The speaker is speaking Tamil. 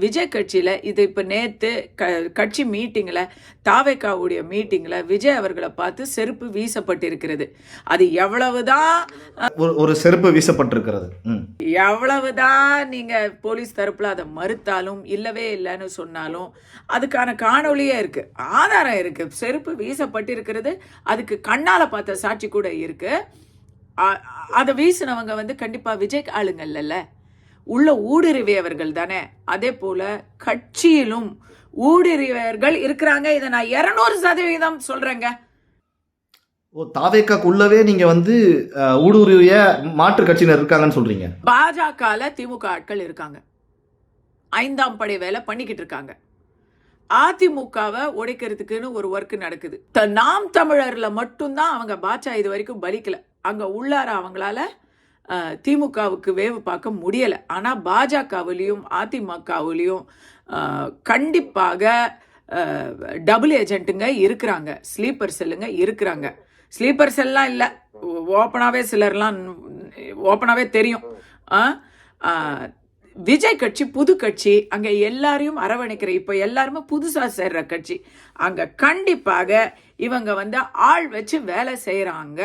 விஜய் கட்சியில இது இப்ப நேத்து கட்சி மீட்டிங்ல தாவேகாவுடைய மீட்டிங்ல விஜய் அவர்களை பார்த்து செருப்பு வீசப்பட்டிருக்கிறது. அது எவ்வளவுதான் ஒரு செருப்பு வீசப்பட்டிருக்கிறது. எவ்வளவுதான் நீங்க போலீஸ் தரப்புல அதை மறுத்தாலும் இல்லவே இல்லைன்னு சொன்னாலும் அதுக்கான காணொலியே இருக்கு, ஆதாரம் இருக்கு. செருப்பு வீசப்பட்டிருக்கிறது, அதுக்கு கண்ணால பார்த்த சாட்சி கூட இருக்கு. அதை வீசினவங்க கண்டிப்பா விஜய் ஆளுங்கள்ல உள்ள ஊடுருவியவர்கள் தானே. அதே போல கட்சியிலும் ஊடுருவியவர்கள் இருக்கிறாங்க. இதை நான் 200% சொல்றேங்க. தாவேக்காக்குள்ளவே நீங்க ஊடுருவிய மாற்று கட்சியினர் இருக்காங்கன்னு சொல்றீங்க. பாஜகல திமுக ஆட்கள் இருக்காங்க, 5ஆம் படை வேலை பண்ணிக்கிட்டு இருக்காங்க. அதிமுகவை உடைக்கிறதுக்குன்னு ஒரு ஒர்க் நடக்குது. நாம் தமிழர்ல மட்டும்தான் அவங்க பாஜக இது வரைக்கும் பலிக்கல. அங்க உள்ளார அவங்களால திமுகவுக்கு வேவு பார்க்க முடியலை. ஆனால் பாஜகவிலையும் அதிமுகவிலையும் கண்டிப்பாக டபுள் ஏஜென்ட்டுங்க இருக்கிறாங்க, ஸ்லீப்பர் செல்லுங்க இருக்கிறாங்க. ஸ்லீப்பர் செல்லாம் இல்லை, ஓப்பனாகவே சிலர்லாம் ஓப்பனாகவே தெரியும். விஜய் கட்சி புது கட்சி, அங்கே எல்லாரையும் அரவணைக்கிற, இப்போ எல்லாருமே புதுசாக சேர்ற கட்சி. அங்கே கண்டிப்பாக இவங்க ஆள் வச்சு வேலை செய்கிறாங்க.